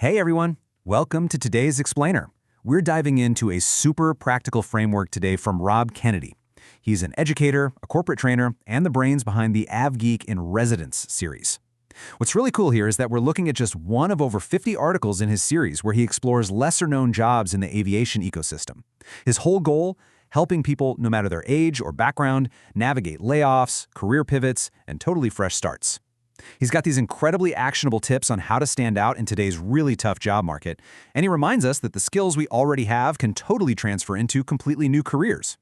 Hey everyone, welcome to today's Explainer. We're diving into a super practical framework today from Rob Kennedy. He's an educator, a corporate trainer, and the brains behind the AvGeek in Residence series. What's really cool here is that we're looking at just one of over 50 articles in his series where he explores lesser-known jobs in the aviation ecosystem. His whole goal? Helping people, no matter their age or background, navigate layoffs, career pivots, and totally fresh starts. He's got these incredibly actionable tips on how to stand out in today's really tough job market, and he reminds us that the skills we already have can totally transfer into completely new careers.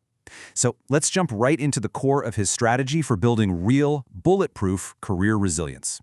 So let's jump right into the core of his strategy for building real, bulletproof career resilience.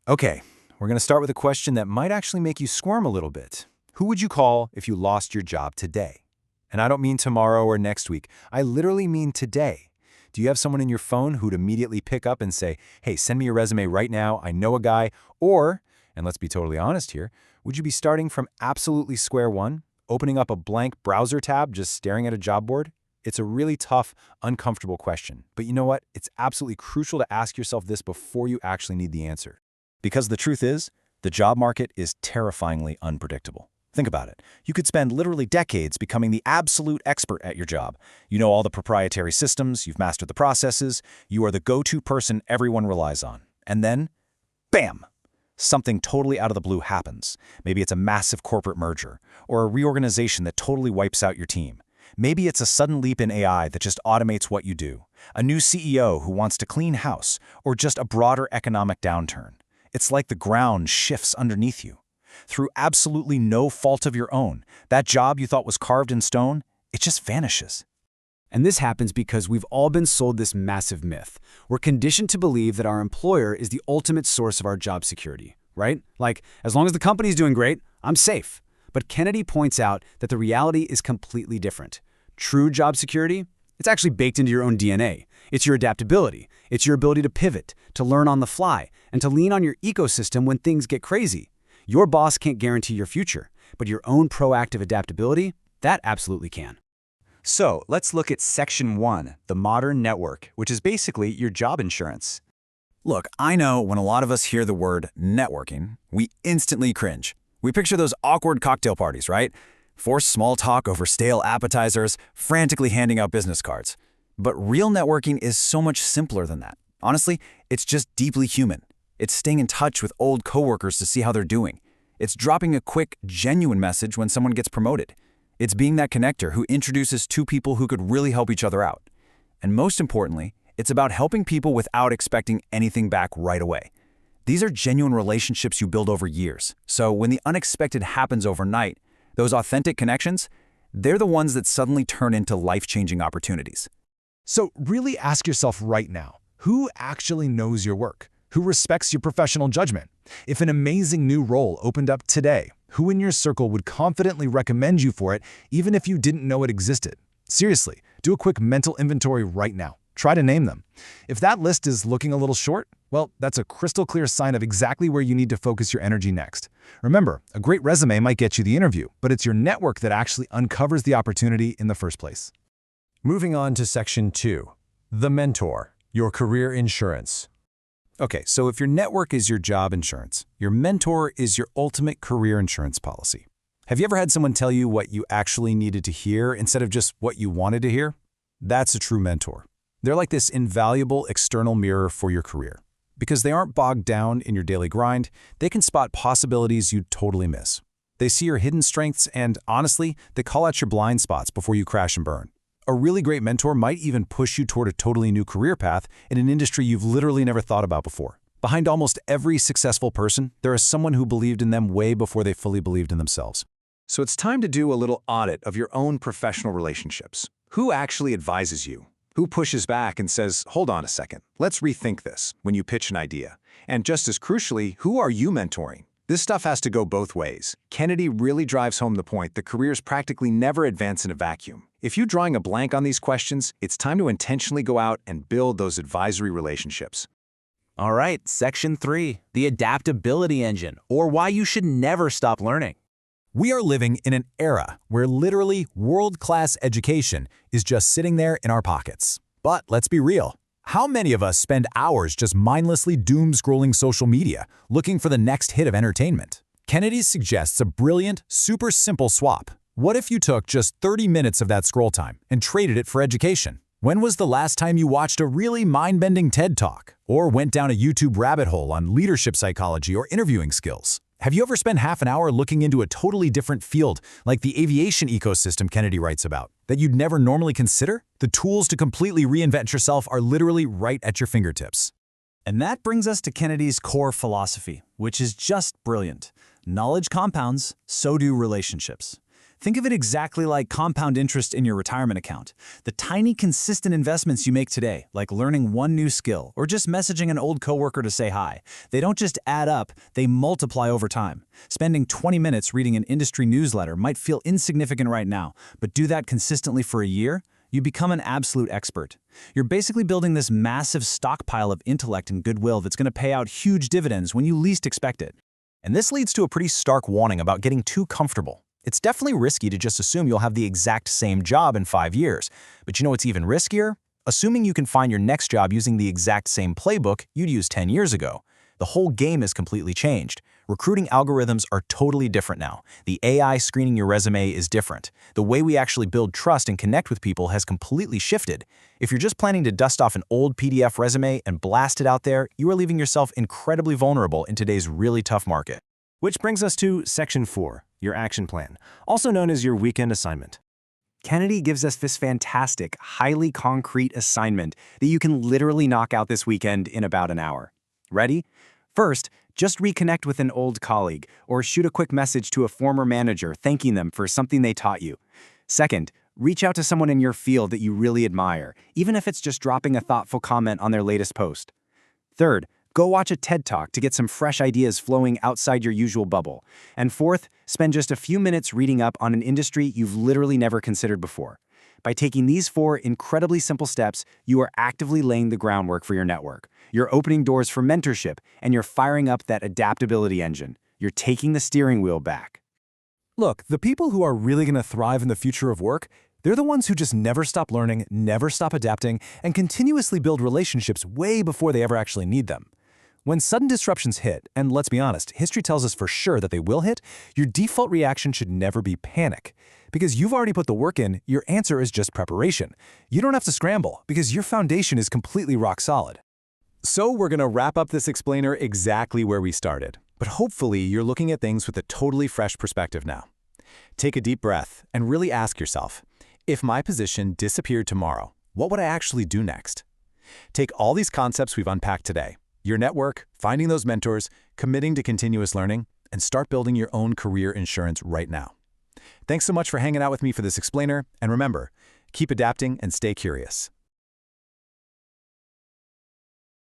Okay, we're going to start with a question that might actually make you squirm a little bit. Who would you call if you lost your job today? And I don't mean tomorrow or next week. I literally mean today. Do you have someone in your phone who'd immediately pick up and say, hey, send me your resume right now, I know a guy? Or, and let's be totally honest here, would you be starting from absolutely square one, opening up a blank browser tab, just staring at a job board? It's a really tough, uncomfortable question. But you know what? It's absolutely crucial to ask yourself this before you actually need the answer. Because the truth is, the job market is terrifyingly unpredictable. Think about it. You could spend literally decades becoming the absolute expert at your job. You know all the proprietary systems, you've mastered the processes, you are the go-to person everyone relies on. And then, bam! Something totally out of the blue happens. Maybe it's a massive corporate merger, or a reorganization that totally wipes out your team. Maybe it's a sudden leap in AI that just automates what you do, a new CEO who wants to clean house, or just a broader economic downturn. It's like the ground shifts underneath you. Through absolutely no fault of your own, that job you thought was carved in stone, it just vanishes. And this happens because we've all been sold this massive myth. We're conditioned to believe that our employer is the ultimate source of our job security, right? Like, as long as the company's doing great, I'm safe. But Kennedy points out that the reality is completely different. True job security? It's actually baked into your own DNA. It's your adaptability. It's your ability to pivot, to learn on the fly, and to lean on your ecosystem when things get crazy. Your boss can't guarantee your future, but your own proactive adaptability, that absolutely can. So let's look at Section 1, the modern network, which is basically your job insurance. Look, I know when a lot of us hear the word networking, we instantly cringe. We picture those awkward cocktail parties, right? Forced small talk over stale appetizers, frantically handing out business cards. But real networking is so much simpler than that. Honestly, it's just deeply human. It's staying in touch with old coworkers to see how they're doing. It's dropping a quick, genuine message when someone gets promoted. It's being that connector who introduces two people who could really help each other out. And most importantly, it's about helping people without expecting anything back right away. These are genuine relationships you build over years. So when the unexpected happens overnight, those authentic connections, they're the ones that suddenly turn into life-changing opportunities. So really ask yourself right now, who actually knows your work? Who respects your professional judgment? If an amazing new role opened up today, who in your circle would confidently recommend you for it even if you didn't know it existed? Seriously, do a quick mental inventory right now. Try to name them. If that list is looking a little short, well, that's a crystal clear sign of exactly where you need to focus your energy next. Remember, a great resume might get you the interview, but it's your network that actually uncovers the opportunity in the first place. Moving on to Section 2, the mentor, your career insurance. Okay, so if your network is your job insurance, your mentor is your ultimate career insurance policy. Have you ever had someone tell you what you actually needed to hear instead of just what you wanted to hear? That's a true mentor. They're like this invaluable external mirror for your career. Because they aren't bogged down in your daily grind, they can spot possibilities you'd totally miss. They see your hidden strengths and, honestly, they call out your blind spots before you crash and burn. A really great mentor might even push you toward a totally new career path in an industry you've literally never thought about before. Behind almost every successful person, there is someone who believed in them way before they fully believed in themselves. So it's time to do a little audit of your own professional relationships. Who actually advises you? Who pushes back and says, hold on a second, let's rethink this when you pitch an idea? And just as crucially, who are you mentoring? This stuff has to go both ways. Kennedy really drives home the point that careers practically never advance in a vacuum. If you're drawing a blank on these questions, it's time to intentionally go out and build those advisory relationships. All right, Section 3, the adaptability engine, or why you should never stop learning. We are living in an era where literally world-class education is just sitting there in our pockets. But let's be real. How many of us spend hours just mindlessly doom-scrolling social media, looking for the next hit of entertainment? Kennedy suggests a brilliant, super simple swap. What if you took just 30 minutes of that scroll time and traded it for education? When was the last time you watched a really mind-bending TED Talk or went down a YouTube rabbit hole on leadership psychology or interviewing skills? Have you ever spent half an hour looking into a totally different field, like the aviation ecosystem Kennedy writes about, that you'd never normally consider? The tools to completely reinvent yourself are literally right at your fingertips. And that brings us to Kennedy's core philosophy, which is just brilliant. Knowledge compounds, so do relationships. Think of it exactly like compound interest in your retirement account. The tiny, consistent investments you make today, like learning one new skill or just messaging an old coworker to say hi, they don't just add up, they multiply over time. Spending 20 minutes reading an industry newsletter might feel insignificant right now, but do that consistently for a year, you become an absolute expert. You're basically building this massive stockpile of intellect and goodwill that's going to pay out huge dividends when you least expect it. And this leads to a pretty stark warning about getting too comfortable. It's definitely risky to just assume you'll have the exact same job in 5 years. But you know what's even riskier? Assuming you can find your next job using the exact same playbook you'd used 10 years ago. The whole game has completely changed. Recruiting algorithms are totally different now. The AI screening your resume is different. The way we actually build trust and connect with people has completely shifted. If you're just planning to dust off an old PDF resume and blast it out there, you are leaving yourself incredibly vulnerable in today's really tough market. Which brings us to Section 4, your action plan, also known as your weekend assignment. Kennedy gives us this fantastic, highly concrete assignment that you can literally knock out this weekend in about an hour. Ready? First, just reconnect with an old colleague or shoot a quick message to a former manager thanking them for something they taught you. Second, reach out to someone in your field that you really admire, even if it's just dropping a thoughtful comment on their latest post. Third, go watch a TED Talk to get some fresh ideas flowing outside your usual bubble. And fourth, spend just a few minutes reading up on an industry you've literally never considered before. By taking these 4 incredibly simple steps, you are actively laying the groundwork for your network. You're opening doors for mentorship, and you're firing up that adaptability engine. You're taking the steering wheel back. Look, the people who are really going to thrive in the future of work, they're the ones who just never stop learning, never stop adapting, and continuously build relationships way before they ever actually need them. When sudden disruptions hit, and let's be honest, history tells us for sure that they will hit, your default reaction should never be panic. Because you've already put the work in, your answer is just preparation. You don't have to scramble, because your foundation is completely rock solid. So we're going to wrap up this explainer exactly where we started. But hopefully you're looking at things with a totally fresh perspective now. Take a deep breath and really ask yourself, if my position disappeared tomorrow, what would I actually do next? Take all these concepts we've unpacked today, your network, finding those mentors, committing to continuous learning, and start building your own career insurance right now. Thanks so much for hanging out with me for this explainer, and remember, keep adapting and stay curious.